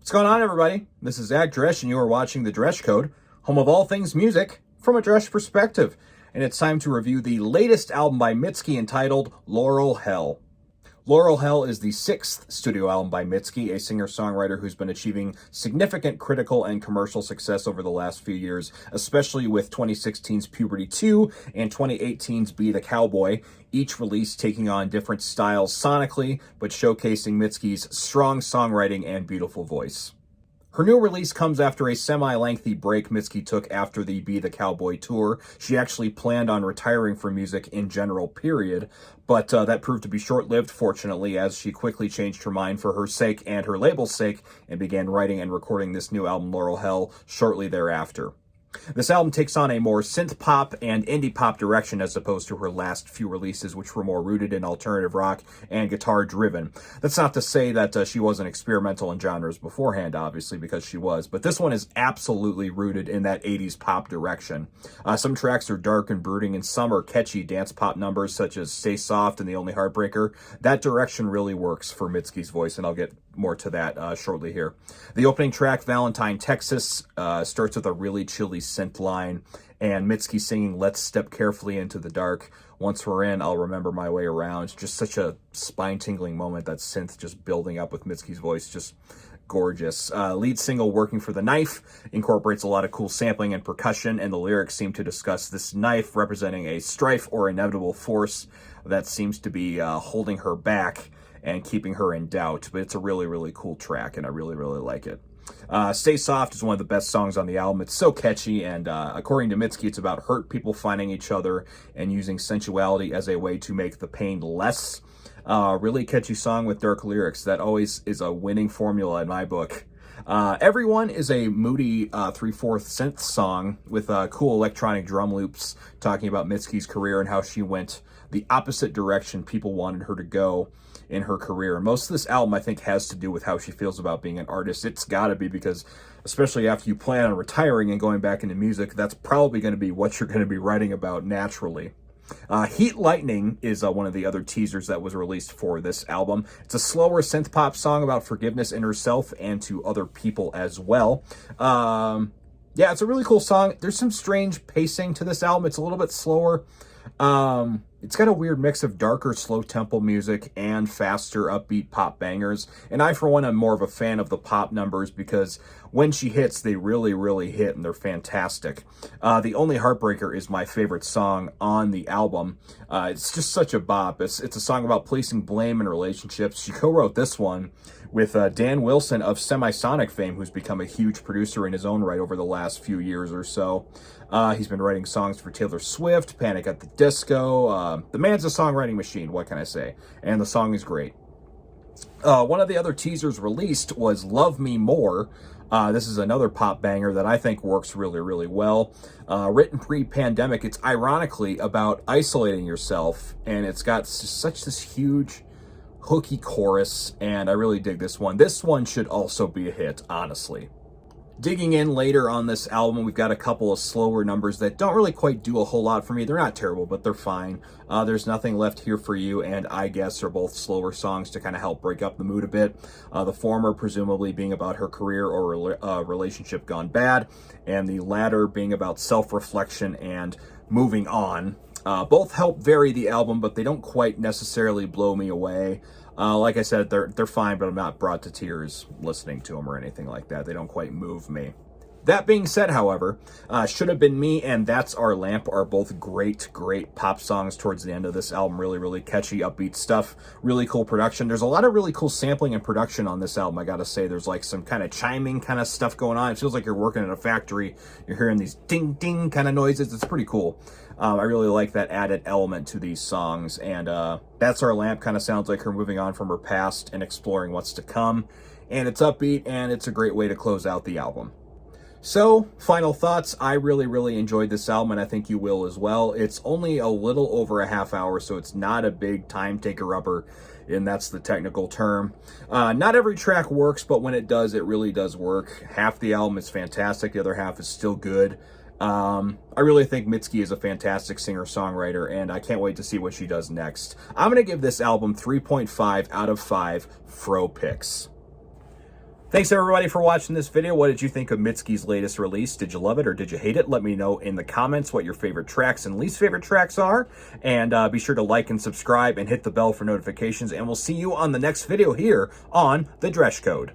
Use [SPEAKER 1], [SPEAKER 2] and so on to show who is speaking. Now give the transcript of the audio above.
[SPEAKER 1] What's going on, everybody? This is Zach Dresch, and you are watching the Dresch Code, home of all things music from a Dresch perspective. And it's time to review the latest album by Mitski entitled Laurel Hell. Laurel Hell is the sixth studio album by Mitski, a singer-songwriter who's been achieving significant critical and commercial success over the last few years, especially with 2016's Puberty 2 and 2018's Be the Cowboy, each release taking on different styles sonically, but showcasing Mitski's strong songwriting and beautiful voice. Her new release comes after a semi-lengthy break Mitski took after the Be the Cowboy tour. She actually planned on retiring from music in general, period, but that proved to be short-lived, fortunately, as she quickly changed her mind for her sake and her label's sake and began writing and recording this new album, Laurel Hell, shortly thereafter. This album takes on a more synth-pop and indie-pop direction as opposed to her last few releases, which were more rooted in alternative rock and guitar-driven. That's not to say that she wasn't experimental in genres beforehand, obviously, because she was, but this one is absolutely rooted in that 80s pop direction. Some tracks are dark and brooding, and some are catchy dance pop numbers, such as Stay Soft and The Only Heartbreaker. That direction really works for Mitski's voice, and I'll get more to that shortly here. The opening track, Valentine, Texas, starts with a really chilly synth line, and Mitski singing Let's Step Carefully Into the Dark. Once we're in, I'll remember my way around. Just such a spine-tingling moment, that synth just building up with Mitski's voice, just gorgeous. Lead single, Working for the Knife, incorporates a lot of cool sampling and percussion, and the lyrics seem to discuss this knife representing a strife or inevitable force that seems to be holding her back and keeping her in doubt. But it's a really, really cool track, and I really, really like it. Stay Soft is one of the best songs on the album. It's so catchy, and according to Mitski, it's about hurt people finding each other and using sensuality as a way to make the pain less. Really catchy song with dark lyrics. That always is a winning formula in my book. Everyone is a moody 3/4 synth song with cool electronic drum loops talking about Mitski's career and how she went the opposite direction people wanted her to go in her career. And most of this album, I think, has to do with how she feels about being an artist. It's got to be, because especially after you plan on retiring and going back into music, that's probably going to be what you're going to be writing about naturally. Heat Lightning is one of the other teasers that was released for this album. It's a slower synth pop song about forgiveness in herself and to other people as well. Yeah, it's a really cool song. There's some strange pacing to this album. It's a little bit slower. It's got a weird mix of darker, slow tempo music and faster, upbeat pop bangers. And I, for one, am more of a fan of the pop numbers because when she hits, they really, really hit, and they're fantastic. The Only Heartbreaker is my favorite song on the album. It's just such a bop. It's a song about placing blame in relationships. She co-wrote this one with Dan Wilson of Semisonic fame, who's become a huge producer in his own right over the last few years or so. He's been writing songs for Taylor Swift, Panic at the Disco. The man's a songwriting machine, what can I say? And the song is great. One of the other teasers released was Love Me More. This is another pop banger that I think works really, really well. Written pre-pandemic, it's ironically about isolating yourself, and it's got such this huge hooky chorus, and I really dig this one. This one should also be a hit, honestly. Digging in later on this album, we've got a couple of slower numbers that don't really quite do a whole lot for me. They're not terrible, but they're fine. There's Nothing Left Here for You and I Guess are both slower songs to kind of help break up the mood a bit. The former presumably being about her career or relationship gone bad, and the latter being about self-reflection and moving on. Both help vary the album, but they don't quite necessarily blow me away. Like I said, they're fine, but I'm not brought to tears listening to them or anything like that. They don't quite move me. That being said, however, Should Have Been Me and That's Our Lamp are both great, great pop songs towards the end of this album. Really, really catchy, upbeat stuff. Really cool production. There's a lot of really cool sampling and production on this album, I gotta say. There's like some kind of chiming kind of stuff going on. It feels like you're working in a factory. You're hearing these ding-ding kind of noises. It's pretty cool. I really like that added element to these songs. And That's Our Lamp kind of sounds like her moving on from her past and exploring what's to come. And it's upbeat, and it's a great way to close out the album. So, final thoughts. I really, really enjoyed this album, and I think you will as well. It's only a little over a half hour, so it's not a big time taker-upper, and that's the technical term. Not every track works, but when it does, it really does work. Half the album is fantastic. The other half is still good. I really think Mitski is a fantastic singer-songwriter, and I can't wait to see what she does next. I'm going to give this album 3.5 out of 5 Fro picks. Thanks everybody for watching this video. What did you think of Mitski's latest release? Did you love it or did you hate it? Let me know in the comments what your favorite tracks and least favorite tracks are. And be sure to like and subscribe and hit the bell for notifications. And we'll see you on the next video here on the Dresch Code.